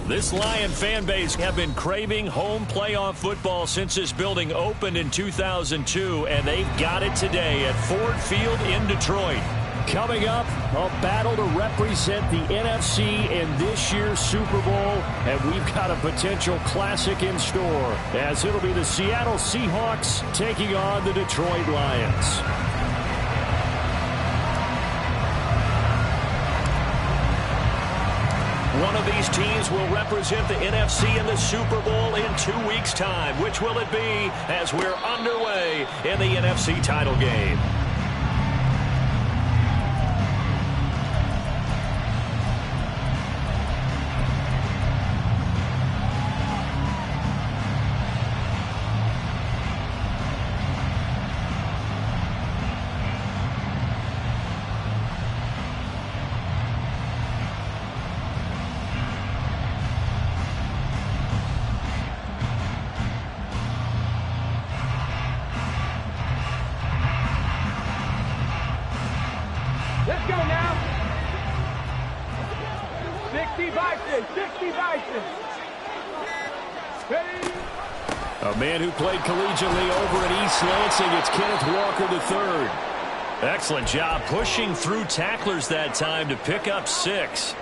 This Lion fan base have been craving home playoff football since this building opened in 2002, and they've got it today at Ford Field in Detroit. Coming up, a battle to represent the NFC in this year's Super Bowl, and we've got a potential classic in store, as it'll be the Seattle Seahawks taking on the Detroit Lions. One of these teams will represent the NFC in the Super Bowl in 2 weeks' time. Which will it be as we're underway in the NFC title game? Let's go now. 60 Bison, 60 Bison. Ready? A man who played collegiately over at East Lansing, it's Kenneth Walker III. Excellent job pushing through tacklers that time to pick up 6.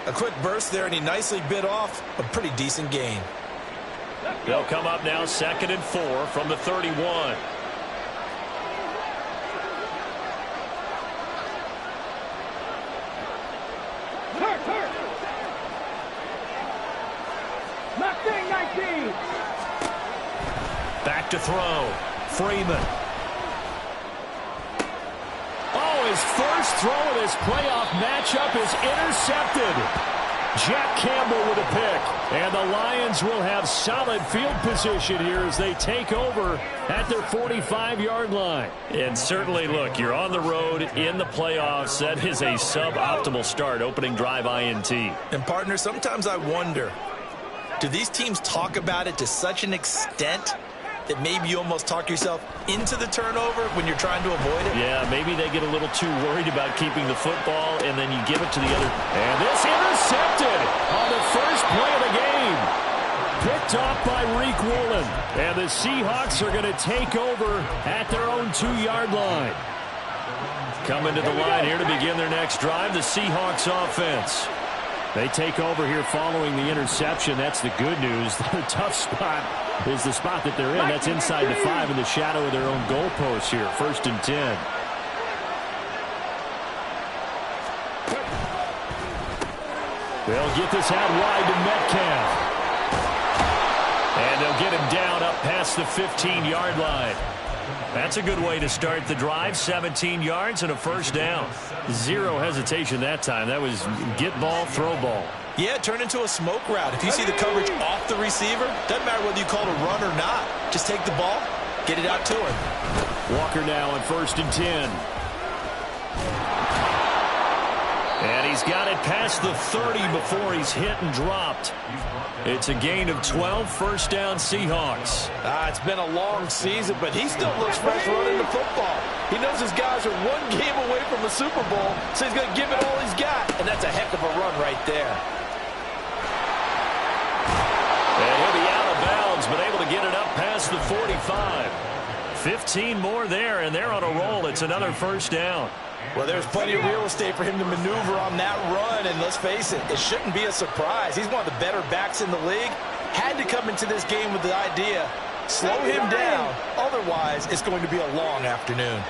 A quick burst there, and he nicely bit off a pretty decent gain. They'll come up now 2nd and 4 from the 31. Back to throw. Freeman. Oh, his first throw of this playoff matchup is intercepted. Jack Campbell with a pick. And the Lions will have solid field position here as they take over at their 45-yard line. And certainly, look, you're on the road in the playoffs. That is a suboptimal start, opening drive INT. And, partner, sometimes I wonder, do these teams talk about it to such an extent that maybe you almost talk yourself into the turnover when you're trying to avoid it? Yeah, maybe they get a little too worried about keeping the football, and then you give it to the other. And this intercepted on the first play of the game. Picked off by Reek Woolen. And the Seahawks are going to take over at their own 2-yard line. Coming to the line here to begin their next drive, the Seahawks offense. They take over here following the interception. That's the good news. The tough spot is the spot that they're in. That's inside the 5 in the shadow of their own goalpost here. 1st and 10. They'll get this out wide to Metcalf. And they'll get him down up past the 15-yard line. That's a good way to start the drive. 17 yards and a first down. Zero hesitation that time. That was get ball, throw ball. Yeah, turn into a smoke route. If you see the coverage off the receiver, doesn't matter whether you call it a run or not. Just take the ball, get it out to him. Walker now on 1st and 10. And he's got it past the 30 before he's hit and dropped. It's a gain of 12, first down Seahawks. It's been a long season, but he still looks fresh running the football. He knows his guys are one game away from a Super Bowl, so he's going to give it all he's got. And that's a heck of a run right there. And he'll be out of bounds, but able to get it up past the 45. 15 more there, and they're on a roll. It's another first down. Well, there's plenty of real estate for him to maneuver on that run, and let's face it, it shouldn't be a surprise. He's one of the better backs in the league. Had to come into this game with the idea, slow him down, otherwise it's going to be a long afternoon.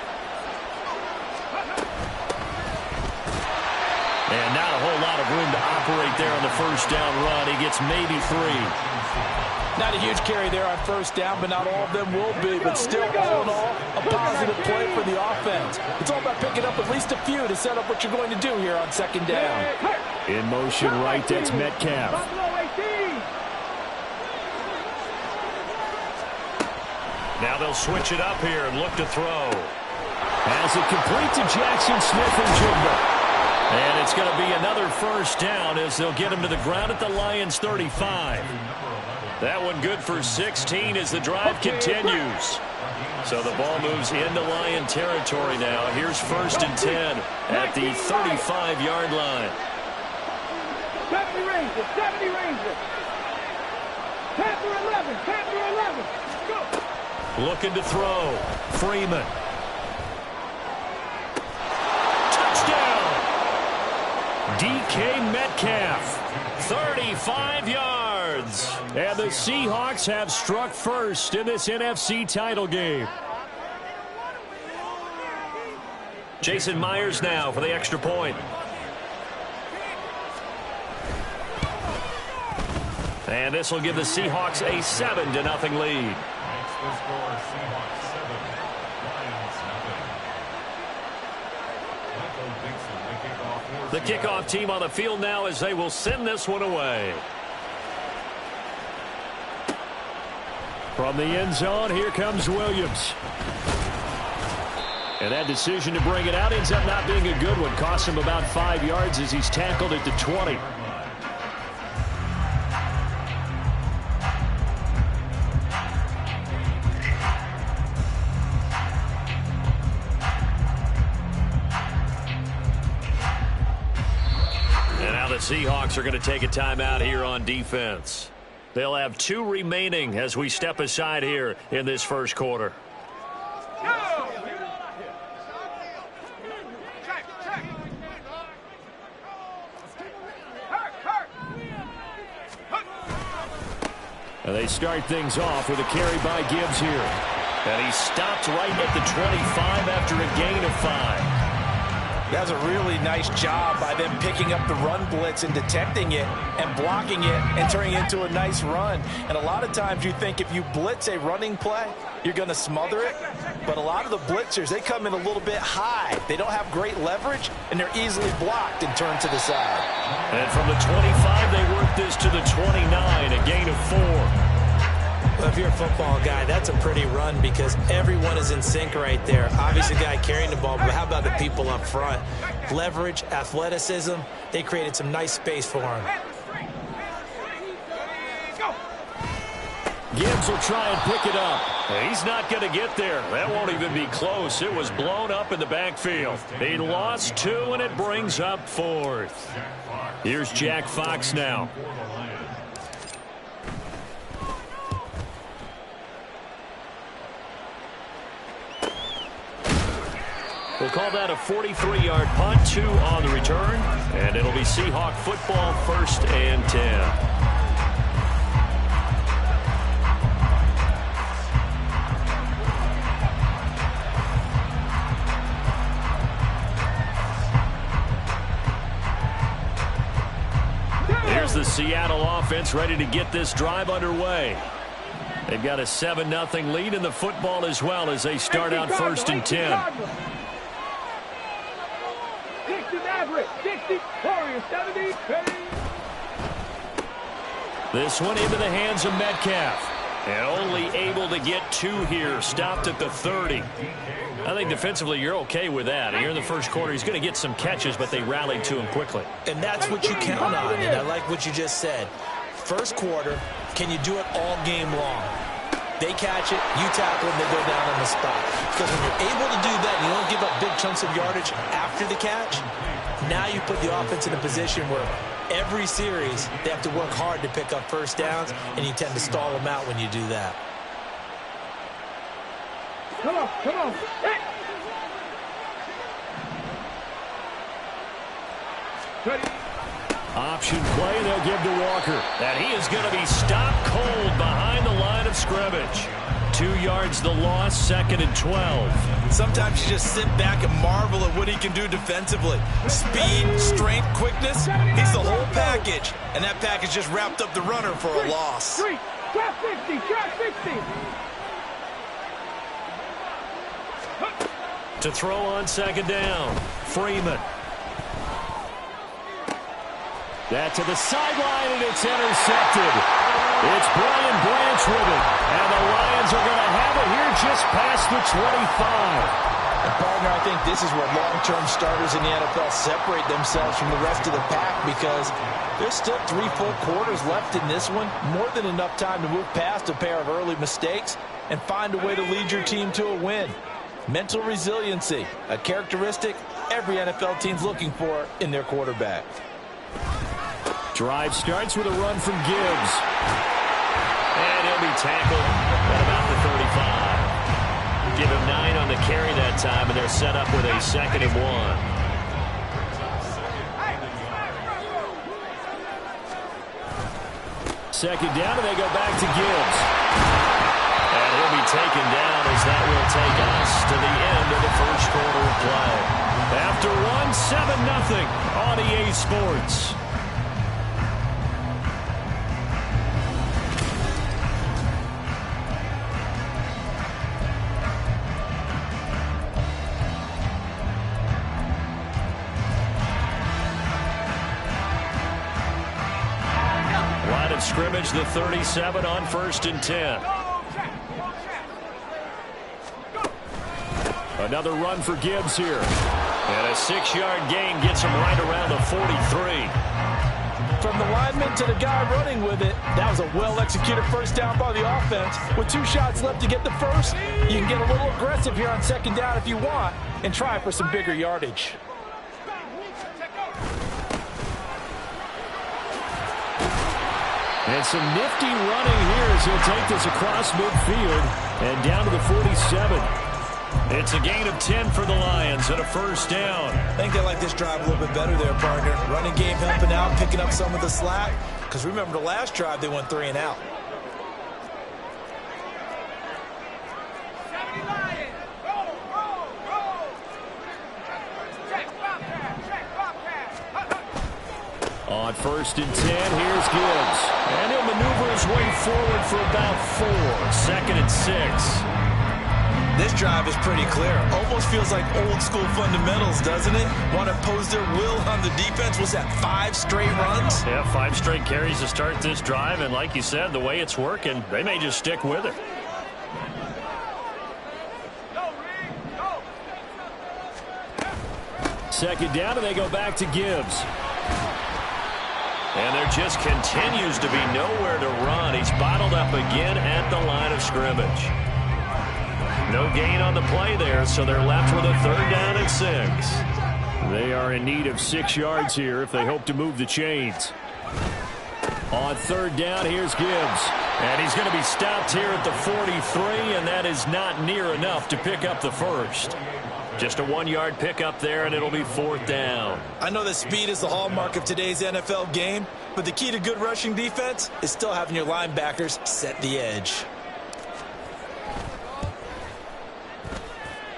And not a whole lot of room to operate there on the first down run. He gets maybe 3. Not a huge carry there on first down, but not all of them will be. But still, all in all, a positive play for the offense. It's all about picking up at least a few to set up what you're going to do here on 2nd down. In motion right, that's Metcalf. Now they'll switch it up here and look to throw. As it complete to Jackson Smith and Jigba. And it's going to be another first down as they'll get him to the ground at the Lions 35. That one good for 16 as the drive continues. So the ball moves into Lion territory now. Here's 1st and 10 at the 35-yard line. 70 range, 70 range. Looking to throw. Freeman. Touchdown! DK Metcalf. 35 yards. And the Seahawks have struck first in this NFC title game. Jason Myers now for the extra point. And this will give the Seahawks a 7-0 lead. The kickoff team on the field now as they will send this one away. From the end zone, here comes Williams. And that decision to bring it out ends up not being a good one. Cost him about 5 yards as he's tackled at the 20. And now the Seahawks are going to take a timeout here on defense. They'll have 2 remaining as we step aside here in this first quarter. And they start things off with a carry by Gibbs here. And he stopped right at the 25 after a gain of 5. That's a really nice job by them picking up the run blitz and detecting it and blocking it and turning it into a nice run. And a lot of times you think if you blitz a running play, you're going to smother it. But a lot of the blitzers, they come in a little bit high. They don't have great leverage, and they're easily blocked and turned to the side. And from the 25, they work this to the 29, a gain of 4. Well, if you're a football guy, that's a pretty run because everyone is in sync right there. Obviously, the guy carrying the ball, but how about the people up front? Leverage, athleticism, they created some nice space for him. Gibbs will try and pick it up. He's not going to get there. That won't even be close. It was blown up in the backfield. He lost 2, and it brings up 4th. Here's Jack Fox now. We'll call that a 43-yard punt, 2 on the return, and it'll be Seahawk football, 1st and 10. Here's the Seattle offense ready to get this drive underway. They've got a 7-0 lead in the football as well as they start out 1st and 10. 60, Warriors, 70, this one into the hands of Metcalf. And only able to get 2 here. Stopped at the 30. I think defensively you're okay with that. Here in the first quarter, he's going to get some catches, but they rallied to him quickly. And that's what you count on, and I like what you just said. First quarter, can you do it all game long? They catch it, you tackle them, they go down on the spot. Because when you're able to do that, you don't give up big chunks of yardage after the catch. Now you put the offense in a position where every series they have to work hard to pick up first downs, and you tend to stall them out when you do that. Come on, come on. Hey. Ready. Option play, they'll give to Walker. And he is going to be stopped cold behind the line of scrimmage. 2 yards the loss, 2nd and 12. Sometimes you just sit back and marvel at what he can do defensively. Speed, strength, quickness, he's the whole package. And that package just wrapped up the runner for a loss. Drop 60, drop 60. To throw on 2nd down, Freeman. That to the sideline, and it's intercepted. It's Brian Branch with it. And the Lions are going to have it here just past the 25. And partner, I think this is where long-term starters in the NFL separate themselves from the rest of the pack because there's still 3 full quarters left in this one. More than enough time to move past a pair of early mistakes and find a way to lead your team to a win. Mental resiliency, a characteristic every NFL team's looking for in their quarterback. Drive starts with a run from Gibbs. And he'll be tackled at about the Give him 9 on the carry that time, and they're set up with a 2nd and 1. Second down, and they go back to Gibbs. And he'll be taken down as that will take us to the end of the first quarter of play. After one, 7-0 on EA Sports. Line of scrimmage, the 37 on 1st and 10. Another run for Gibbs here. And a 6-yard gain gets him right around the 43. From the lineman to the guy running with it, that was a well-executed first down by the offense. With 2 shots left to get the first, you can get a little aggressive here on 2nd down if you want and try for some bigger yardage. And some nifty running here as he'll take this across midfield and down to the 47. It's a gain of 10 for the Lions and a first down. I think they like this drive a little bit better there, partner. Running game helping out, picking up some of the slack. Because remember the last drive, they went 3 and out. On 1st and 10, here's Gibbs. And he'll maneuver his way forward for about 4. 2nd and 6. This drive is pretty clear. Almost feels like old school fundamentals, doesn't it? Want to impose their will on the defense. Was that 5 straight runs? Yeah, 5 straight carries to start this drive. And like you said, the way it's working, they may just stick with it. Second down, and they go back to Gibbs. And there just continues to be nowhere to run. He's bottled up again at the line of scrimmage. No gain on the play there, so they're left with a 3rd down and 6. They are in need of 6 yards here if they hope to move the chains. On 3rd down, here's Gibbs. And he's going to be stopped here at the 43, and that is not near enough to pick up the first. Just a 1-yard pickup there, and it'll be 4th down. I know that speed is the hallmark of today's NFL game, but the key to good rushing defense is still having your linebackers set the edge.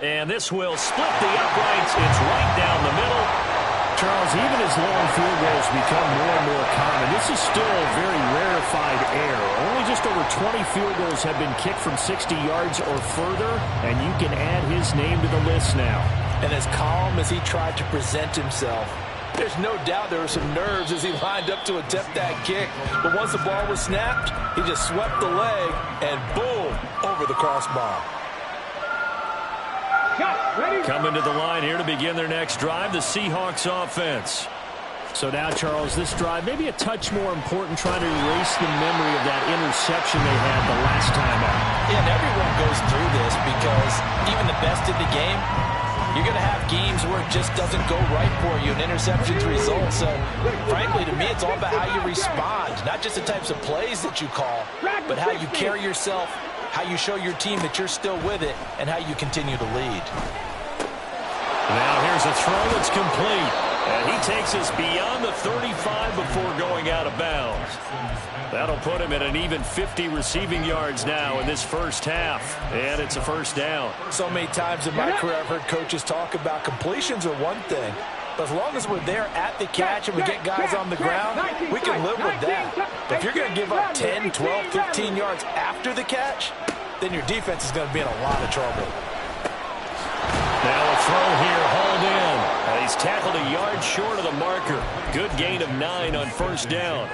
And this will split the uprights. It's right down the middle. Charles, even as long field goals become more and more common, this is still a very rarefied error. Only just over 20 field goals have been kicked from 60 yards or further, and you can add his name to the list now. And as calm as he tried to present himself, there's no doubt there were some nerves as he lined up to attempt that kick. But once the ball was snapped, he just swept the leg and boom, over the crossbar. Coming to the line here to begin their next drive, the Seahawks offense. So now, Charles, this drive maybe a touch more important, trying to erase the memory of that interception they had the last time out. Yeah, and everyone goes through this because even the best in the game, you're going to have games where it just doesn't go right for you, and interceptions result. So, frankly, to me, it's all about how you respond, not just the types of plays that you call, but how you carry yourself, how you show your team that you're still with it, and how you continue to lead. Now here's a throw that's complete. And he takes us beyond the 35 before going out of bounds. That'll put him at an even 50 receiving yards now in this first half. And it's a first down. So many times in my career I've heard coaches talk about completions are one thing. But as long as we're there at the catch and we get guys on the ground, we can live with that. If you're going to give up 10, 12, 15 yards after the catch, then your defense is going to be in a lot of trouble. Now a throw here, hauled in. And he's tackled a yard short of the marker. Good gain of 9 on first down.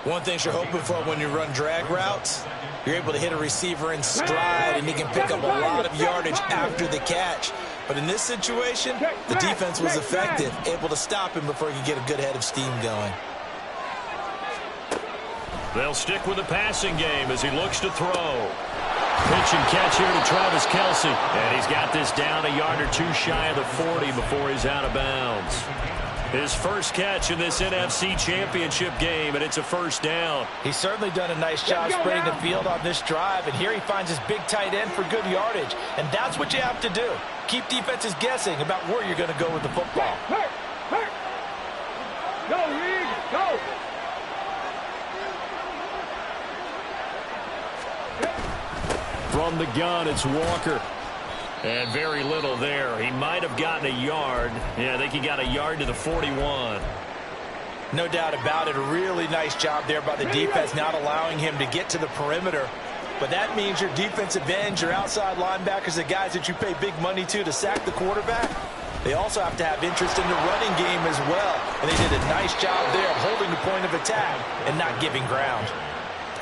One thing you're hoping for when you run drag routes, you're able to hit a receiver in stride, and he can pick up a lot of yardage after the catch. But in this situation, the defense was effective, able to stop him before he could get a good head of steam going. They'll stick with the passing game as he looks to throw. Pitch and catch here to Travis Kelce. And he's got this down a yard or two shy of the 40 before he's out of bounds. His first catch in this NFC Championship game, and it's a first down. He's certainly done a nice job spreading the field on this drive, and here he finds his big tight end for good yardage. And that's what you have to do. Keep defenses guessing about where you're going to go with the football. Hurt. Go, Reed, go. From the gun, it's Walker. And very little there. He might have gotten a yard. Yeah, I think he got a yard to the 41. No doubt about it. A really nice job there by the defense, not allowing him to get to the perimeter. But that means your defensive ends, your outside linebackers, the guys that you pay big money to sack the quarterback, they also have to have interest in the running game as well. And they did a nice job there of holding the point of attack and not giving ground.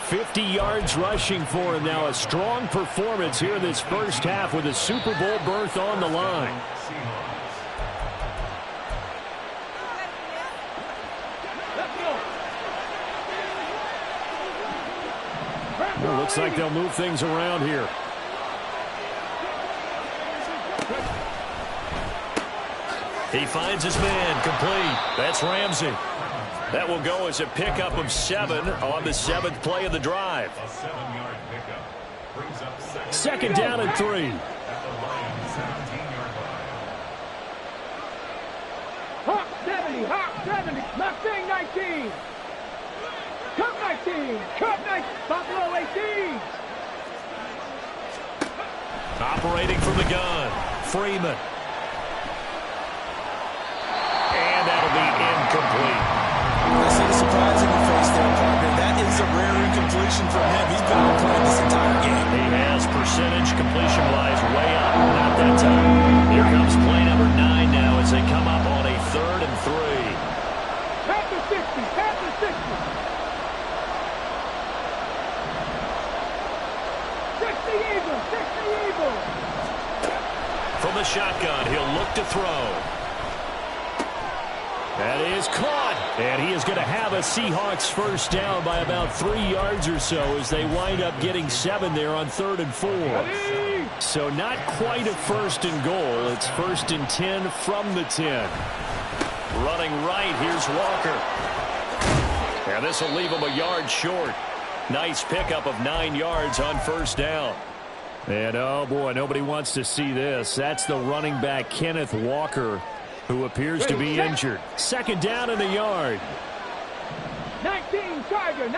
50 yards rushing for him now. A strong performance here in this first half with a Super Bowl berth on the line. Well, looks like they'll move things around here. He finds his man complete. That's Ramsey. That will go as a pickup of 7 on the 7th play of the drive. Second down and 3. Hawk 70, Mustang 19. Cup 19, Buffalo 18. Operating from the gun, Freeman. And that'll be incomplete. I see the surprise in your face there, partner. That is a rare incompletion from him. He's been on point this entire game. He has percentage completion-wise way up. Not that time. Here comes play number 9 now as they come up on a 3rd and 3. Pass the 60. 60 Eagles. From the shotgun, he'll look to throw. That is caught. And he is going to have a Seahawks first down by about 3 yards or so as they wind up getting 7 there on 3rd and 4. So not quite a 1st and goal. It's 1st and 10 from the 10. Running right, here's Walker. And this will leave him a yard short. Nice pickup of 9 yards on first down. And oh boy, nobody wants to see this. That's the running back, Kenneth Walker, who appears to be injured. Second down in the yard. 19 Tiger. And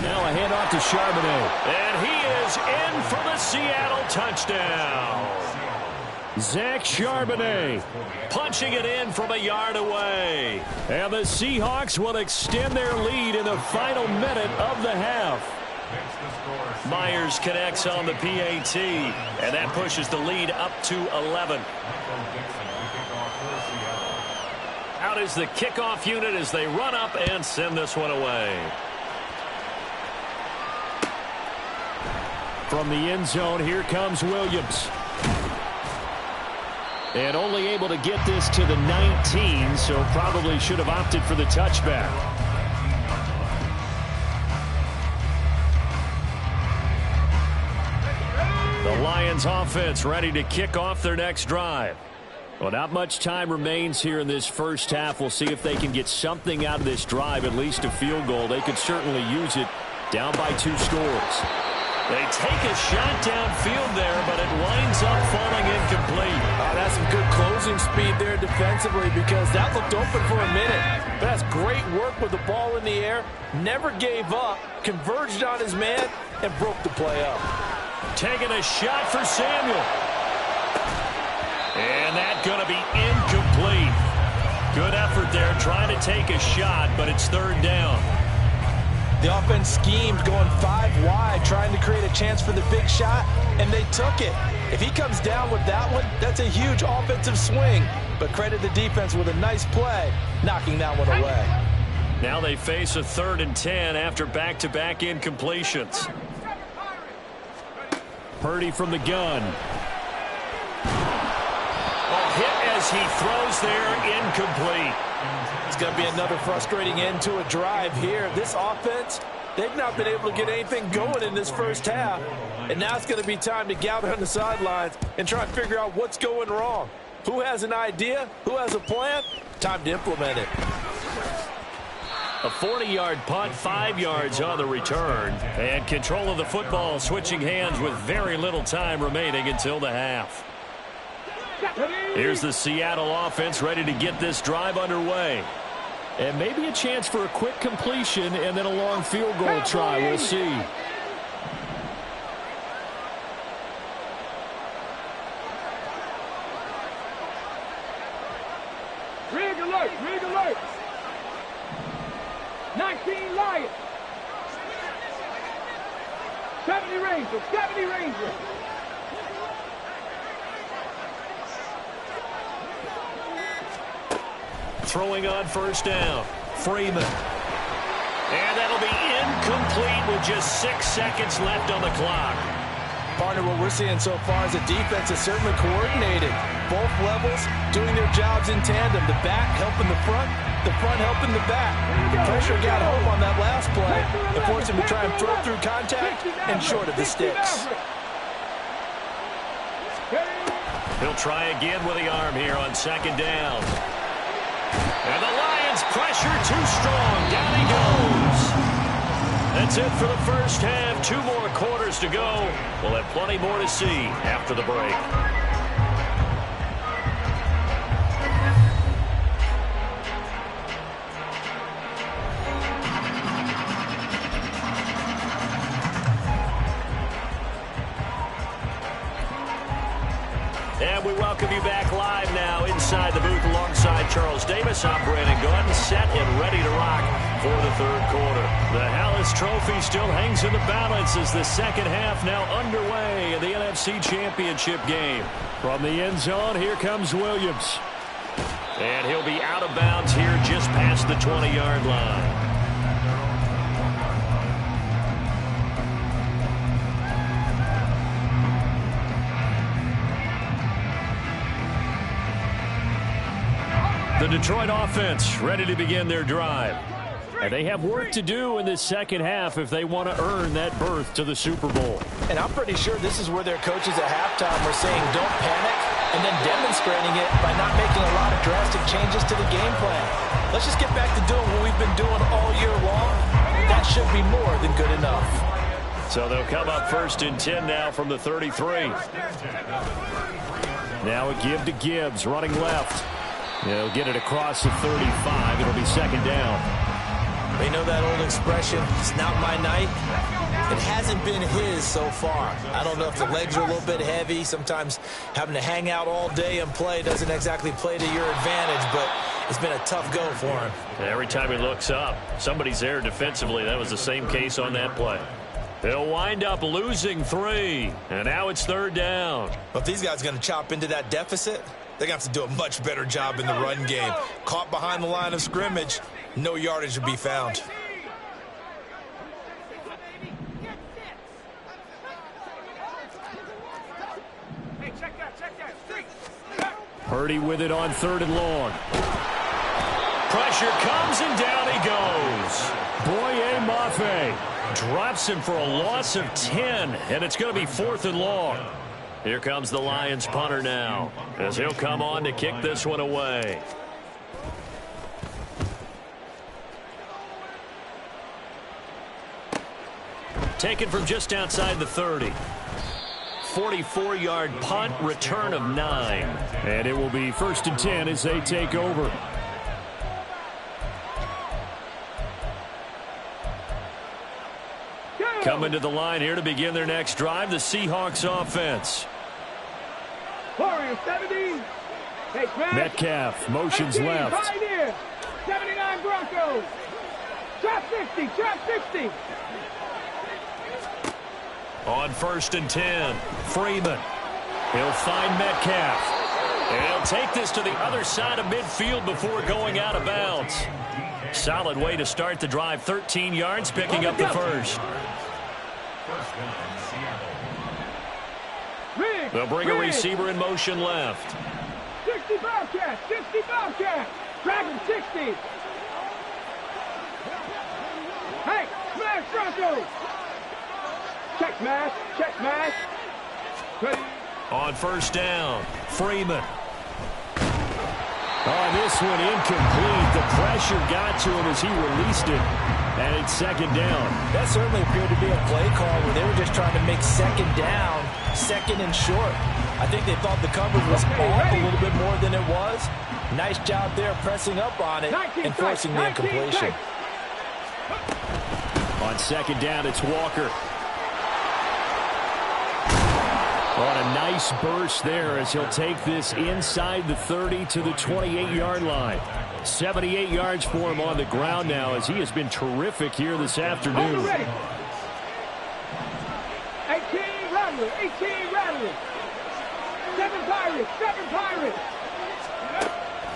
now a handoff to Charbonnet. And he is in for the Seattle touchdown. Zach Charbonnet punching it in from a yard away. And the Seahawks will extend their lead in the final minute of the half. Myers connects on the PAT, and that pushes the lead up to 11. Out is the kickoff unit as they run up and send this one away. From the end zone, here comes Williams. And only able to get this to the 19, so probably should have opted for the touchback. The Lions offense ready to kick off their next drive. Well, not much time remains here in this first half. We'll see if they can get something out of this drive, at least a field goal. They could certainly use it down by 2 scores. They take a shot downfield there, but it winds up falling incomplete. That's some good closing speed there defensively because that looked open for a minute. But that's great work with the ball in the air. Never gave up, converged on his man, and broke the play up. Taking a shot for Samuel. And that's going to be incomplete. Good effort there trying to take a shot, but it's 3rd down. The offense schemed going 5 wide, trying to create a chance for the big shot, and they took it. If he comes down with that one, that's a huge offensive swing. But credit the defense with a nice play, knocking that one away. Now they face a 3rd and 10 after back-to-back incompletions. Purdy from the gun. Hit as he throws there, incomplete. It's going to be another frustrating end to a drive here. This offense They've not been able to get anything going in this first half. And now it's going to be time to gather on the sidelines and try and figure out what's going wrong. Who has an idea? Who has a plan? Time to implement it. A 40-yard punt, 5 yards on the return. And control of the football switching hands with very little time remaining until the half. Here's the Seattle offense ready to get this drive underway. And maybe a chance for a quick completion and then a long field goal try. We'll see. Rig alert, rig alert. 19 Lions. 70 Rangers, 70 Rangers. Throwing on first down. Freeman. And that'll be incomplete with just 6 seconds left on the clock. Partner, what we're seeing so far is the defense is certainly coordinated. Both levels doing their jobs in tandem. The back helping the front helping the back. Pressure got home on that last play and forced him to try and throw through contact and short of the sticks. He'll try again with the arm here on second down. And the Lions pressure too strong. Down he goes. That's it for the first half. 2 more quarters to go. We'll have plenty more to see after the break. And we welcome you back live now inside the booth alongside Charles Davis. I'm Brandon Gaudin, set and ready to rock for the third quarter. The Hallis Trophy still hangs in the balance as the second half now underway in the NFC Championship game. From the end zone, here comes Williams. And he'll be out of bounds here just past the 20-yard line. The Detroit offense ready to begin their drive. And they have work to do in this second half if they want to earn that berth to the Super Bowl. And I'm pretty sure this is where their coaches at halftime were saying don't panic and then demonstrating it by not making a lot of drastic changes to the game plan. Let's just get back to doing what we've been doing all year long. That should be more than good enough. So they'll come up first and 10 now from the 33. Now a give to Gibbs running left. He'll get it across the 35. It'll be second down. You know that old expression, it's not my night? It hasn't been his so far. I don't know if the legs are a little bit heavy. Sometimes having to hang out all day and play doesn't exactly play to your advantage, but it's been a tough go for him. Every time he looks up, somebody's there defensively. That was the same case on that play. They'll wind up losing 3, and now it's third down. But if these guys are going to chop into that deficit, they're going to have to do a much better job in the run game. Caught behind the line of scrimmage, no yardage to be found. Purdy with it on third and long. Pressure comes and down he goes. Boye Mafe drops him for a loss of 10, and it's going to be fourth and long. Here comes the Lions punter now as he'll come on to kick this one away. Taken from just outside the 30. 44-yard punt, return of 9. And it will be first and 10 as they take over. Coming to the line here to begin their next drive, the Seahawks offense. Warriors 70. Metcalf motions left. 79 Broncos. Trap 50, trap 50. On first and 10, Freeman. He'll find Metcalf. And he'll take this to the other side of midfield before going out of bounds. Solid way to start the drive. 13 yards, picking up the first. They'll bring a receiver in motion left. 60 Bobcats, 60 Bobcats. Dragon 60. Hey, smash front Broncos. Check mash. Check mash. Ready. On first down, Freeman. Oh, this one incomplete. The pressure got to him as he released it. And it's second down. That certainly appeared to be a play call where they were just trying to make second down, second and short. I think they thought the coverage was off a little bit more than it was. Nice job there pressing up on it and forcing the incompletion. On second down, it's Walker. On a nice burst there as he'll take this inside the 30 to the 28-yard line. 78 yards for him on the ground now as he has been terrific here this afternoon. 18 Rattler, 18 Rattler. 7 Pirates, 7 Pirates.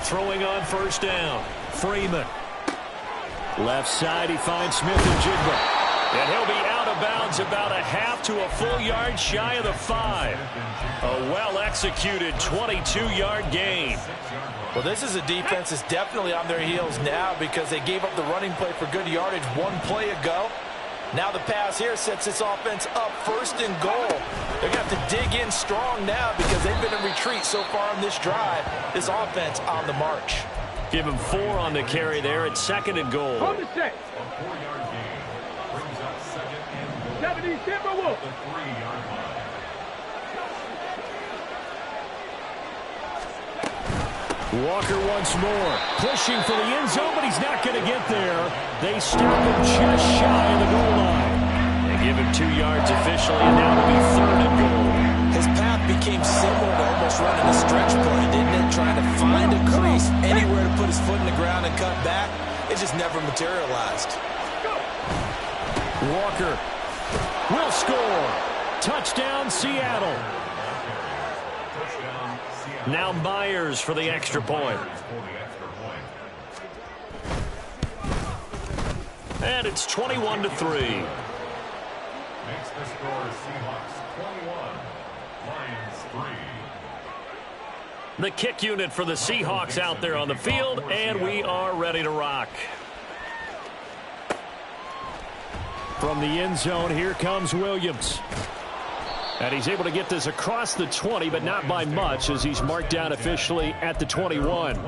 Throwing on first down, Freeman. Left side, he finds Smith-Njigba. And he'll be out of bounds about a half to a full yard shy of the 5. A well-executed 22-yard gain. Well, this is a defense that's definitely on their heels now because they gave up the running play for good yardage one play ago. Now the pass here sets this offense up first and goal. They're going to have to dig in strong now because they've been in retreat so far on this drive. This offense on the march. Give him 4 on the carry there at second and goal. Hold the set. 70 Timberwolves. Walker once more, pushing for the end zone, but he's not going to get there. They stop him just shy of the goal line. They give him 2 yards officially, and now it'll be third and goal. His path became similar to almost running a stretch play, didn't it? Trying to find a crease, anywhere to put his foot in the ground and cut back. It just never materialized. Walker will score. Touchdown, Seattle. Now Myers for the extra point. And it's 21-3. Makes the score Seahawks 21, Lions 3. The kick unit for the Seahawks out there on the field, and we are ready to rock. From the end zone, here comes Williams. And he's able to get this across the 20, but not by much as he's marked down officially at the 21.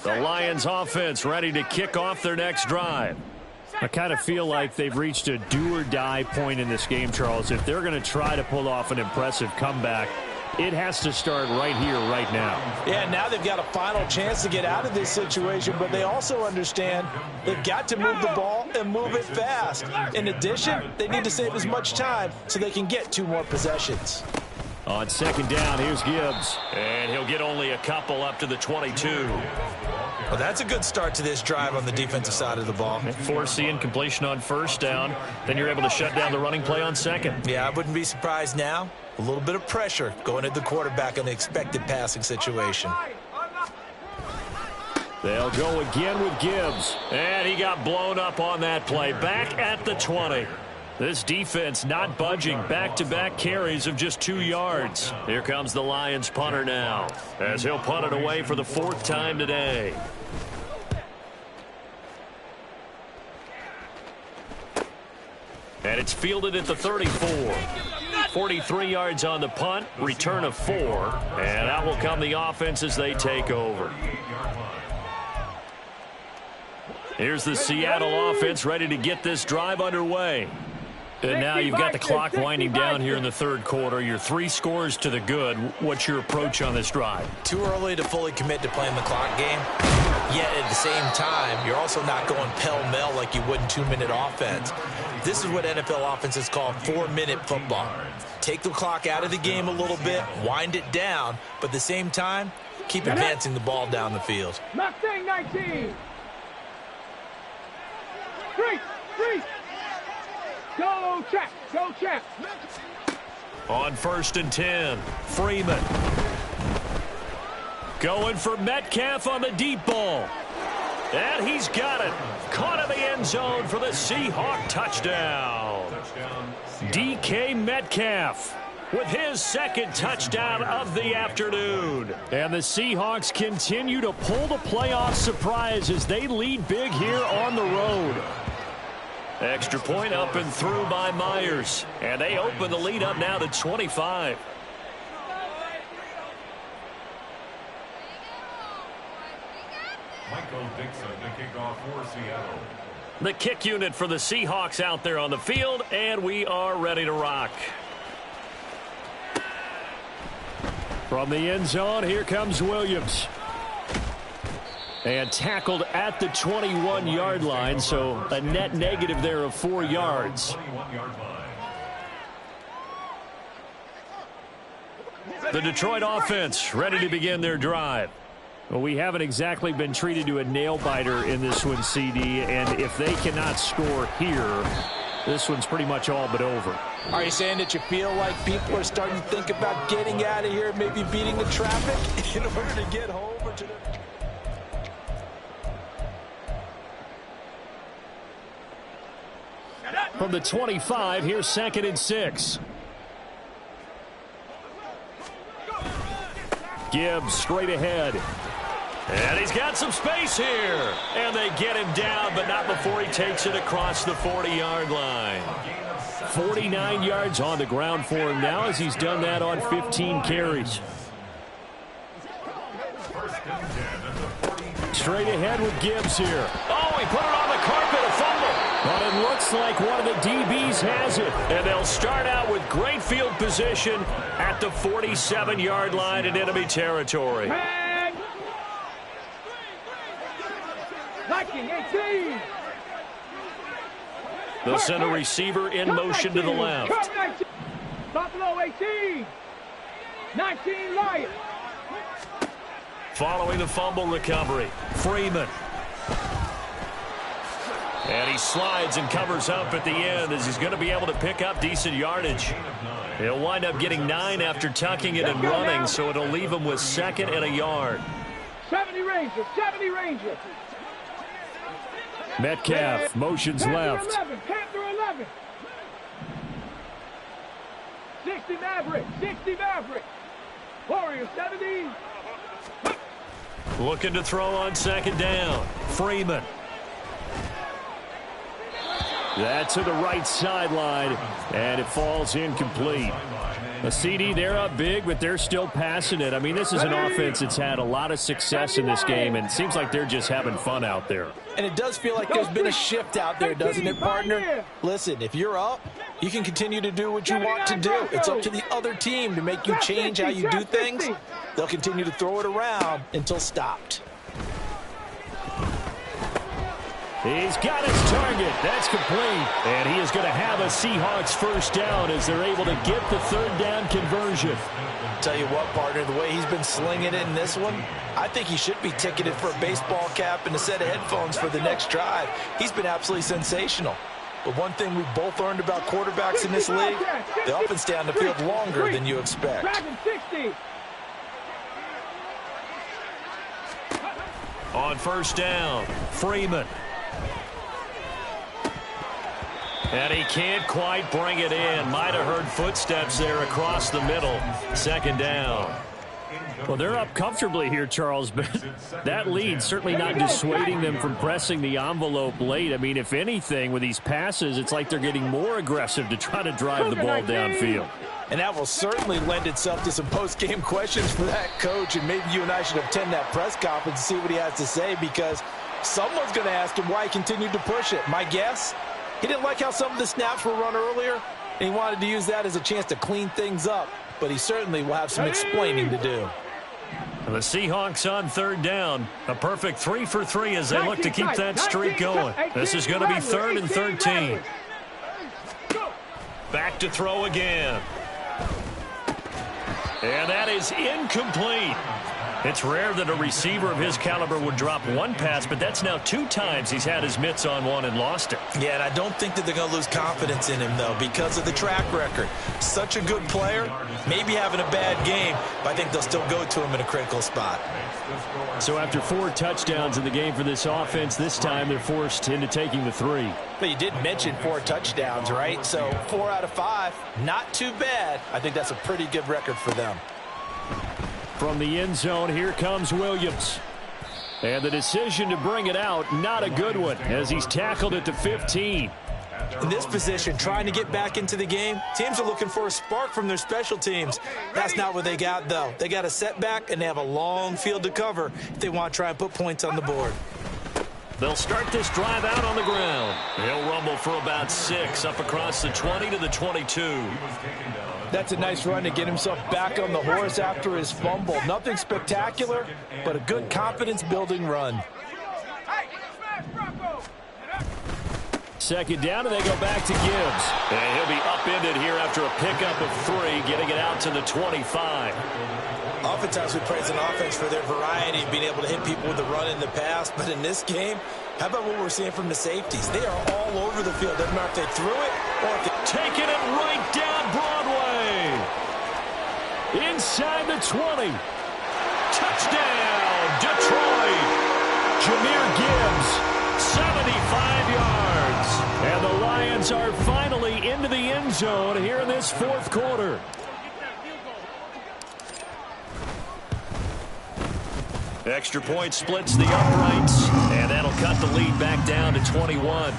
The Lions offense ready to kick off their next drive. I kind of feel like they've reached a do-or-die point in this game, Charles. If they're going to try to pull off an impressive comeback, it has to start right here, right now. Yeah, now they've got a final chance to get out of this situation, but they also understand they've got to move the ball and move it fast. In addition, they need to save as much time so they can get 2 more possessions. On second down, here's Gibbs. And he'll get only a couple up to the 22. Well, that's a good start to this drive on the defensive side of the ball. Force the incompletion on first down. Then you're able to shut down the running play on second. Yeah, I wouldn't be surprised now. A little bit of pressure going at the quarterback in the expected passing situation. They'll go again with Gibbs. And he got blown up on that play. Back at the 20. This defense not budging. Back-to-back carries of just 2 yards. Here comes the Lions punter now, as he'll punt it away for the 4th time today. And it's fielded at the 34. 43 yards on the punt, return of 4. And out will come the offense as they take over. Here's the Seattle offense ready to get this drive underway. And now you've got the clock winding down here in the 3rd quarter. You're 3 scores to the good. What's your approach on this drive? Too early to fully commit to playing the clock game. Yet at the same time, you're also not going pell-mell like you would in 2-minute offense. This is what NFL offenses call 4-minute football. Take the clock out of the game a little bit, wind it down, but at the same time, keep advancing the ball down the field. Mustang 19. 3. Go, check. Go, check. On 1st and 10, Freeman. Going for Metcalf on the deep ball. And he's got it. Caught in the end zone for the Seahawk touchdown. DK Metcalf. with his second touchdown of the afternoon. And the Seahawks continue to pull the playoff surprise as they lead big here on the road. Extra point up and through by Myers. And they open the lead up now to 25. Michael Dixon, the kickoff for Seattle. The kick unit for the Seahawks out there on the field, and we are ready to rock. From the end zone, here comes Williams. And tackled at the 21-yard line, so a net negative there of 4 yards. The Detroit offense ready to begin their drive. Well, we haven't exactly been treated to a nail-biter in this one, CD, and if they cannot score here, this one's pretty much all but over. Are you saying that you feel like people are starting to think about getting out of here, maybe beating the traffic in order to get home or to the... From the 25, here's 2nd and 6. Gibbs straight ahead. And he's got some space here. And they get him down, but not before he takes it across the 40-yard line. 49 yards on the ground for him now as he's done that on 15 carries. Straight ahead with Gibbs here. Oh, he put it on the carpet, a fumble. But it looks like one of the DBs has it. And they'll start out with great field position at the 47-yard line in enemy territory. And Viking 18. They'll send a receiver in motion to the left. Buffalo 18. 19 Lions. Following the fumble recovery, Freeman. And he slides and covers up at the end as he's going to be able to pick up decent yardage. He'll wind up getting 9 after tucking it and running, so it'll leave him with 2nd and a yard. 70 Rangers, 70 Rangers. Metcalf motions left. 11, Panther 11. 60 Maverick, 60 Maverick. Warriors 70. Looking to throw on 2nd down. Freeman. That's to the right sideline, and it falls incomplete. A CD, they're up big, but they're still passing it. I mean, this is an offense that's had a lot of success in this game, and it seems like they're just having fun out there. And it does feel like there's been a shift out there, doesn't it, partner? Listen, if you're up, you can continue to do what you want to do. It's up to the other team to make you change how you do things. They'll continue to throw it around until stopped. He's got his target. That's complete. And he is going to have a Seahawks first down as they're able to get the 3rd down conversion. Tell you what, partner, the way he's been slinging it in this one, I think he should be ticketed for a baseball cap and a set of headphones for the next drive. He's been absolutely sensational. But one thing we've both learned about quarterbacks in this league, they often stay on the field longer than you expect. Dragon 60. On 1st down, Freeman. And he can't quite bring it in. Might have heard footsteps there across the middle. 2nd down. Well, they're up comfortably here, Charles, but that lead certainly not dissuading them from pressing the envelope late. I mean, if anything, with these passes, it's like they're getting more aggressive to try to drive the ball downfield. And that will certainly lend itself to some post-game questions for that coach, and maybe you and I should attend that press conference and see what he has to say, because someone's going to ask him why he continued to push it. My guess? He didn't like how some of the snaps were run earlier, and he wanted to use that as a chance to clean things up. But he certainly will have some explaining to do. The Seahawks on 3rd down. A perfect 3 for 3 as they look to keep that streak going. This is going to be 3rd and 13. Back to throw again. And that is incomplete. It's rare that a receiver of his caliber would drop one pass, but that's now 2 times he's had his mitts on one and lost it. Yeah, and I don't think that they're going to lose confidence in him, though, because of the track record. Such a good player, maybe having a bad game, but I think they'll still go to him in a critical spot. So after 4 touchdowns in the game for this offense, this time they're forced into taking the 3. But you did mention 4 touchdowns, right? So 4 out of 5, not too bad. I think that's a pretty good record for them. From the end zone, here comes Williams. And the decision to bring it out, not a good one, as he's tackled at the 15. In this position, trying to get back into the game, teams are looking for a spark from their special teams. That's not what they got, though. They got a setback, and they have a long field to cover if they want to try and put points on the board. They'll start this drive out on the ground. He'll rumble for about 6, up across the 20 to the 22. That's a nice run to get himself back on the horse after his fumble. Nothing spectacular, but a good confidence-building run. Second down, and they go back to Gibbs. And he'll be upended here after a pickup of 3, getting it out to the 25. Oftentimes we praise an offense for their variety, being able to hit people with the run in the pass. But in this game, how about what we're seeing from the safeties? They are all over the field. Doesn't matter if they threw it or if they... Taking it right down Broadway. Inside the 20. Touchdown, Detroit. Jahmyr Gibbs, 75 yards. And the Lions are finally into the end zone here in this 4th quarter. Extra point splits the uprights, and that'll cut the lead back down to 21.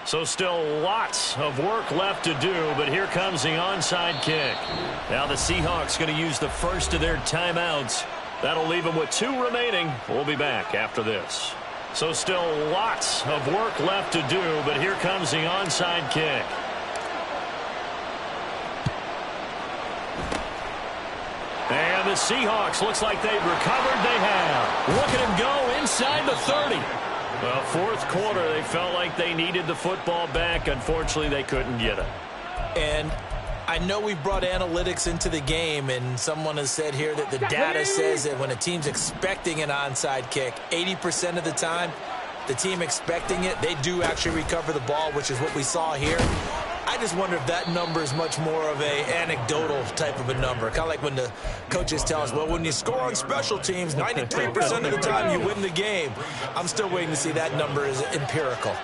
So still lots of work left to do, but here comes the onside kick. Now the Seahawks going to use the first of their timeouts. That'll leave them with 2 remaining. We'll be back after this. So still lots of work left to do, but here comes the onside kick. And the Seahawks, looks like they've recovered. They have. Look at him go inside the 30. Well, 4th quarter, they felt like they needed the football back. Unfortunately, they couldn't get it. And I know we brought analytics into the game, and someone has said here that the data says that when a team's expecting an onside kick, 80% of the time, the team expecting it, they do actually recover the ball, which is what we saw here. I just wonder if that number is much more of a anecdotal type of a number. Kind of like when the coaches tell us, well, when you score on special teams, 93% of the time you win the game. I'm still waiting to see that number is empirical.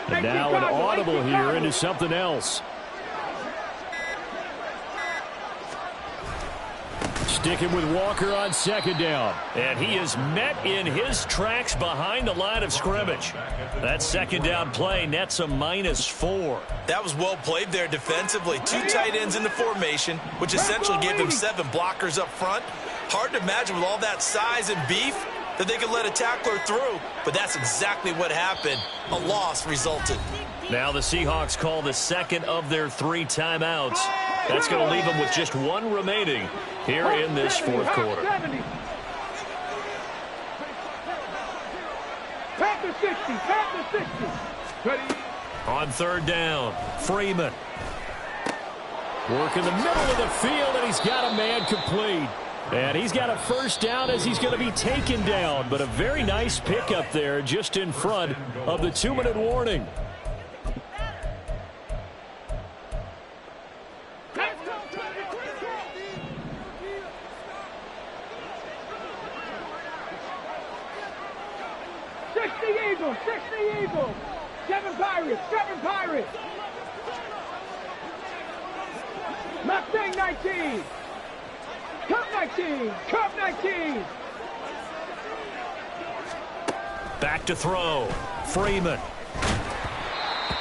And now an audible here into something else. Sticking with Walker on 2nd down. And he is met in his tracks behind the line of scrimmage. That 2nd down play nets a -4. That was well played there defensively. 2 tight ends in the formation, which essentially gave them 7 blockers up front. Hard to imagine with all that size and beef that they could let a tackler through, but that's exactly what happened. A loss resulted. Now the Seahawks call the second of their 3 timeouts. That's going to leave them with just 1 remaining here in this 4th quarter. Panther 60, Panther 60. Ready? On 3rd down, Freeman. Work in the middle of the field, and he's got a man complete. And he's got a 1st down as he's going to be taken down. But a very nice pickup there just in front of the 2-minute warning. Eagles, 60 Eagles. 7 Pirates, 7 Pirates. Mustang 19. Cup 19, Cup 19. Back to throw, Freeman.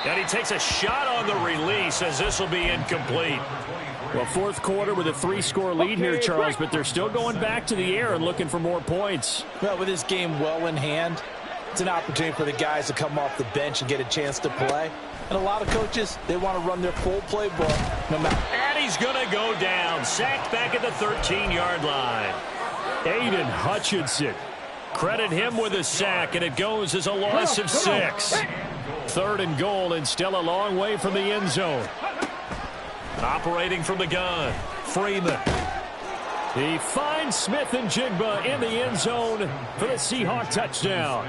And he takes a shot on the release as this will be incomplete. Well, 4th quarter with a 3-score lead here, Charles, but they're still going back to the air and looking for more points. Well, with this game well in hand, it's an opportunity for the guys to come off the bench and get a chance to play. And a lot of coaches, they want to run their full playbook no matter. And he's going to go down, sacked back at the 13-yard line. Aiden Hutchinson Credit him with a sack, and it goes as a loss of 6. 3rd and goal, and still a long way from the end zone. Operating from the gun, Freeman. He finds Smith and Jigba in the end zone for the Seahawk touchdown.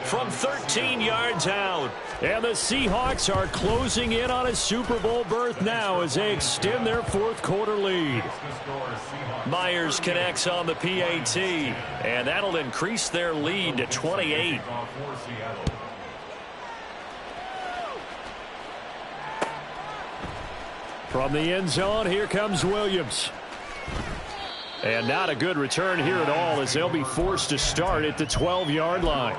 From 13 yards out. And the Seahawks are closing in on a Super Bowl berth now as they extend their 4th quarter lead. Myers connects on the PAT, and that'll increase their lead to 28. From the end zone, here comes Williams. And not a good return here at all as they'll be forced to start at the 12-yard line.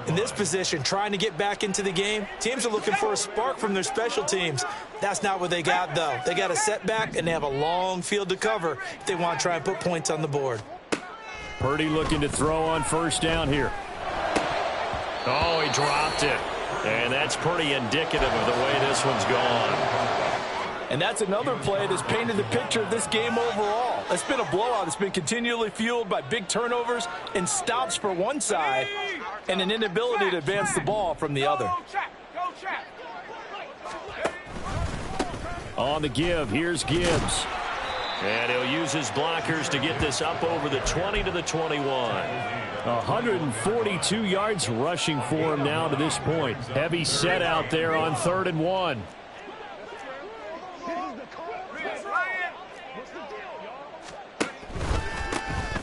In this position, trying to get back into the game, teams are looking for a spark from their special teams. That's not what they got, though. They got a setback, and they have a long field to cover if they want to try and put points on the board. Purdy looking to throw on 1st down here. Oh, he dropped it. And that's pretty indicative of the way this one's gone. And that's another play that's painted the picture of this game overall. It's been a blowout. It's been continually fueled by big turnovers and stops for one side and an inability to advance the ball from the other. On the give, here's Gibbs. And he'll use his blockers to get this up over the 20 to the 21. 142 yards rushing for him now to this point. Heavy set out there on 3rd and 1.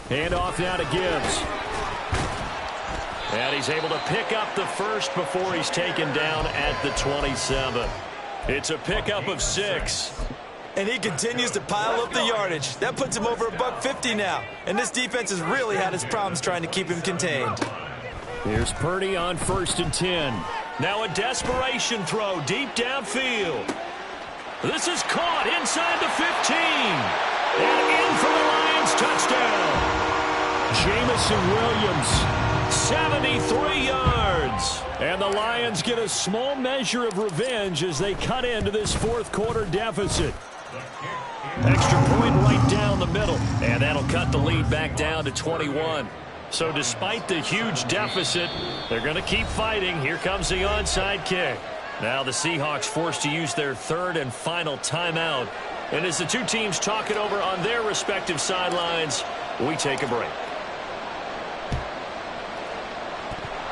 Hand off now to Gibbs. And he's able to pick up the first before he's taken down at the 27. It's a pickup of 6. And he continues to pile up the yardage. That puts him over $150 now. And this defense has really had its problems trying to keep him contained. Here's Purdy on 1st and 10. Now a desperation throw deep downfield. This is caught inside the 15. And in for the Lions touchdown. Jamison Williams, 73 yards. And the Lions get a small measure of revenge as they cut into this 4th quarter deficit. Extra point right down the middle. And that'll cut the lead back down to 21. So despite the huge deficit, they're going to keep fighting. Here comes the onside kick. Now the Seahawks forced to use their 3rd and final timeout. And as the two teams talk it over on their respective sidelines, we take a break.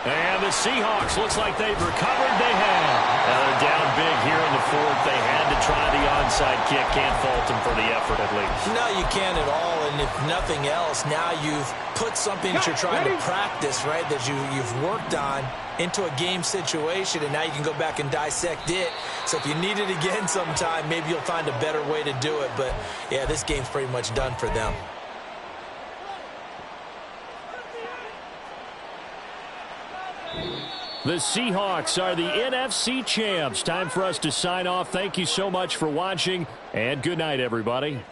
And the Seahawks looks like they've recovered. They have. Now they're down big here in the 4th. They had to try the onside kick. Can't fault them for the effort at least. No, you can't at all. And if nothing else, now you've put something that you're trying to practice, right, that you've worked on into a game situation, and now you can go back and dissect it. So if you need it again sometime, maybe you'll find a better way to do it. But, yeah, this game's pretty much done for them. The Seahawks are the NFC champs. Time for us to sign off. Thank you so much for watching, and good night, everybody.